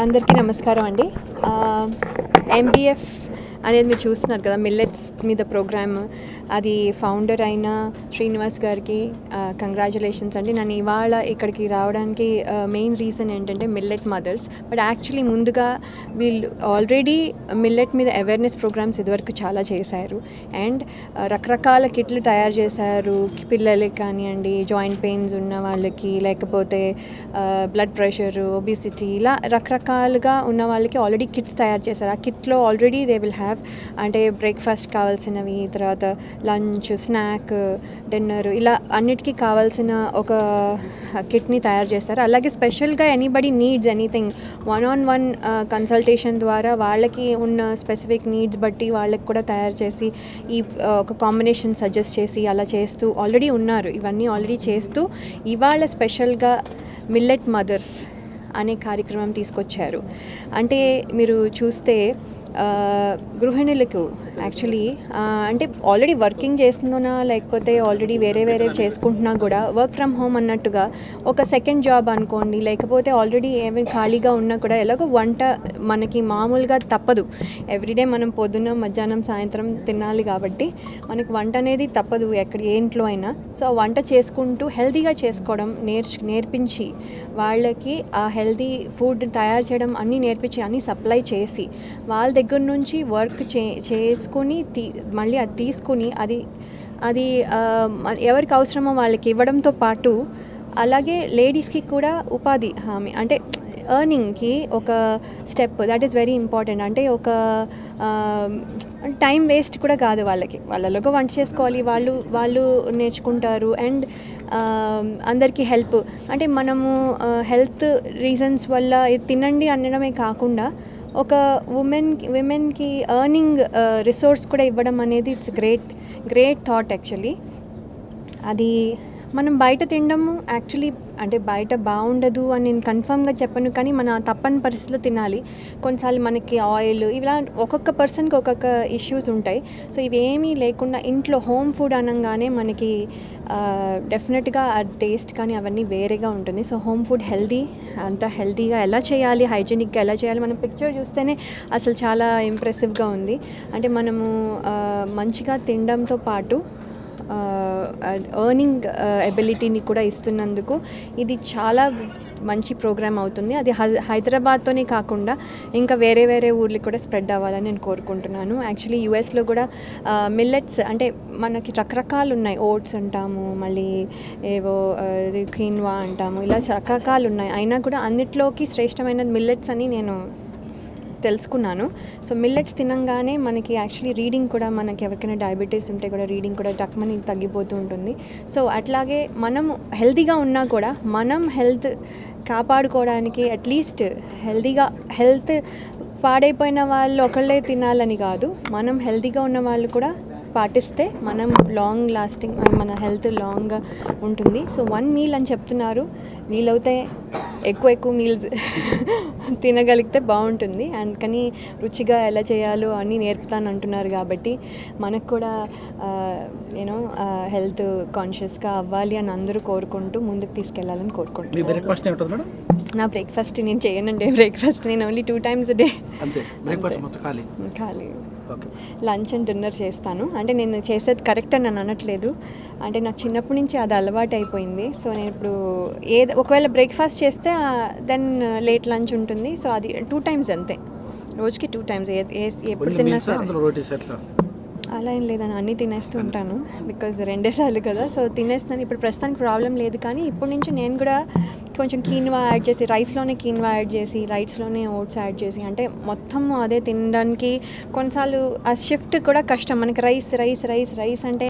అందరికీ నమస్కారం అండి. ఎంబీఎఫ్ అనేది మీరు చూస్తున్నారు కదా, మిల్లెట్స్ మీద ప్రోగ్రామ్. అది ఫౌండర్ అయిన శ్రీనివాస్ గారికి కంగ్రాచులేషన్స్ అండి. నన్ను ఇవాళ ఇక్కడికి రావడానికి మెయిన్ రీజన్ ఏంటంటే మిల్లెట్ మదర్స్. బట్ యాక్చువల్లీ ముందుగా వీళ్ళు ఆల్రెడీ మిల్లెట్ మీద అవేర్నెస్ ప్రోగ్రామ్స్ ఇదివరకు చాలా చేశారు. అండ్ రకరకాల కిట్లు తయారు చేశారు పిల్లలకి కానివ్వండి, జాయింట్ పెయిన్స్ ఉన్న వాళ్ళకి, లేకపోతే బ్లడ్ ప్రెషర్, ఒబిసిటీ, ఇలా రకరకాలుగా ఉన్న వాళ్ళకి ఆల్రెడీ కిట్స్ తయారు చేశారు. ఆ కిట్లో ఆల్రెడీ దే విల్ హ్యావ్ అంటే బ్రేక్ఫాస్ట్ కావాల్సినవి, తర్వాత లంచ్, స్నాక్, డిన్నర్, ఇలా అన్నిటికీ కావాల్సిన ఒక కిట్ని తయారు చేస్తారు. అలాగే స్పెషల్గా anybody needs anything 1-on-1 consultation ద్వారా వాళ్ళకి ఉన్న స్పెసిఫిక్ నీడ్స్ బట్టి వాళ్ళకి కూడా తయారు చేసి ఈ ఒక కాంబినేషన్ సజెస్ట్ చేసి అలా చేస్తూ ఆల్రెడీ ఉన్నారు. ఇవన్నీ ఆల్రెడీ చేస్తూ ఇవాళ స్పెషల్గా మిల్లెట్ మదర్స్ అనే కార్యక్రమం తీసుకొచ్చారు. అంటే మీరు చూస్తే గృహిణులకు యాక్చువల్లీ అంటే ఆల్రెడీ వర్కింగ్ చేస్తున్నా లేకపోతే ఆల్రెడీ వేరే చేసుకుంటున్నా కూడా వర్క్ ఫ్రమ్ హోమ్ అన్నట్టుగా ఒక సెకండ్ జాబ్ అనుకోండి, లేకపోతే ఆల్రెడీ ఏమైనా ఖాళీగా ఉన్నా కూడా ఎలాగో వంట మనకి మామూలుగా తప్పదు. ఎవ్రీడే మనం పొద్దున్న, మధ్యాహ్నం, సాయంత్రం తినాలి కాబట్టి మనకి వంట అనేది తప్పదు ఏ ఇంట్లో అయినా. సో వంట చేసుకుంటూ హెల్తీగా చేసుకోవడం నేర్పించి వాళ్ళకి ఆ హెల్తీ ఫుడ్ తయారు చేయడం అన్నీ నేర్పించి అన్నీ సప్లై చేసి వాళ్ళ దగ్గర నుంచి వర్క్ చేసుకొని మళ్ళీ అది తీసుకుని అది ఎవరికి అవసరమో వాళ్ళకి ఇవ్వడంతో పాటు అలాగే లేడీస్కి కూడా ఉపాధి హామీ, అంటే ఎర్నింగ్కి ఒక step, that is very important. అంటే ఒక టైం వేస్ట్ కూడా కాదు వాళ్ళకి, వాళ్ళలోగా వంట చేసుకోవాలి, వాళ్ళు నేర్చుకుంటారు. అండ్ అందరికీ హెల్ప్, అంటే మనము హెల్త్ రీజన్స్ వల్ల ఇది తినండి అనడమే కాకుండా ఒక విమెన్కి ఎర్నింగ్ రిసోర్స్ కూడా ఇవ్వడం అనేది ఇట్స్ గ్రేట్ థాట్ యాక్చువల్లీ. అది మనం బయట తినడము యాక్చువల్లీ అంటే బయట బాగుండదు అని నేను కన్ఫర్మ్గా చెప్పను, కానీ మన తప్పని పరిస్థితిలో తినాలి. కొన్నిసార్లు మనకి ఆయిల్, ఇలా ఒక్కొక్క పర్సన్కి ఒక్కొక్క ఇష్యూస్ ఉంటాయి. సో ఇవేమీ లేకుండా ఇంట్లో హోమ్ ఫుడ్ అనగానే మనకి డెఫినెట్గా ఆ టేస్ట్ కానీ అవన్నీ వేరేగా ఉంటుంది. సో హోమ్ ఫుడ్ అంత హెల్తీగా ఎలా చేయాలి, హైజీనిక్గా ఎలా చేయాలి, మనం పిక్చర్ చూస్తేనే అసలు చాలా ఇంప్రెసివ్గా ఉంది. అంటే మనము మంచిగా తినడంతో పాటు ఎర్నింగ్ ఎబిలిటీని కూడా ఇస్తున్నందుకు ఇది చాలా మంచి ప్రోగ్రామ్ అవుతుంది. అది హైదరాబాద్తోనే కాకుండా ఇంకా వేరే ఊర్లకు కూడా స్ప్రెడ్ అవ్వాలని నేను కోరుకుంటున్నాను. యాక్చువల్లీ యూఎస్లో కూడా మిల్లెట్స్ అంటే మనకి రకరకాలు ఉన్నాయి. ఓట్స్ అంటాము, మళ్ళీ ఏవో క్విన్వా అంటాము, ఇలా రకరకాలు ఉన్నాయి. అయినా కూడా అన్నిట్లోకి శ్రేష్టమైన మిల్లెట్స్ అని నేను తెలుసుకున్నాను. సో మిల్లెట్స్ తినంగానే మనకి యాక్చువల్లీ రీడింగ్ కూడా, మనకి ఎవరికైనా డయాబెటీస్ ఉంటే కూడా రీడింగ్ కూడా టక్మని తగ్గిపోతూ ఉంటుంది. సో అట్లాగే మనం హెల్తీగా ఉన్నా కూడా మనం హెల్త్ కాపాడుకోవడానికి అట్లీస్ట్ హెల్త్ పాడైపోయిన వాళ్ళు ఒకళ్ళే తినాలని కాదు, మనం హెల్తీగా ఉన్న వాళ్ళు కూడా పాటిస్తే మనం లాంగ్ లాస్టింగ్, మన హెల్త్ లాంగ్గా ఉంటుంది. సో 1 మీల్ అని చెప్తున్నారు, వీలవుతే ఎక్కువ మీల్స్ తినగలిగితే బాగుంటుంది. అండ్ కానీ రుచిగా ఎలా చేయాలో అన్నీ నేర్పుతాను అంటున్నారు కాబట్టి మనకు కూడా యూనో హెల్త్ కాన్షియస్గా అవ్వాలి అని అందరూ కోరుకుంటూ ముందుకు తీసుకెళ్ళాలని కోరుకుంటున్నాను. నా బ్రేక్ఫాస్ట్ నేను చేయనండి. బ్రేక్ఫాస్ట్ నేను ఓన్లీ 2 times a day ఖాళీ. లంచ్ అండ్ డిన్నర్ చేస్తాను. అంటే నేను చేసేది కరెక్ట్ అని నేను అనట్లేదు, అంటే నాకు చిన్నప్పటి నుంచి అది అలవాటు అయిపోయింది. సో నేను ఇప్పుడు ఒకవేళ బ్రేక్ఫాస్ట్ చేస్తే దెన్ లేట్ లంచ్ ఉంటుంది. సో అది 2 times అంతే, రోజుకి 2 times ఎప్పుడు తిన్నా సరే. అలా ఏం లేదని అన్నీ తినేస్తూ ఉంటాను, బికాజ్ 2 సార్లు కదా. సో తినేస్తున్నాను. ఇప్పుడు ప్రస్తుతానికి ప్రాబ్లం లేదు, కానీ ఇప్పటి నుంచి నేను కూడా కొంచెం కీన్వా యాడ్ చేసి, రైస్లోనే కీన్వా యాడ్ చేసి, రైస్లోనే ఓట్స్ యాడ్ చేసి, అంటే మొత్తం అదే తినడానికి కొన్నిసార్లు ఆ షిఫ్ట్ కూడా కష్టం. మనకి రైస్ అంటే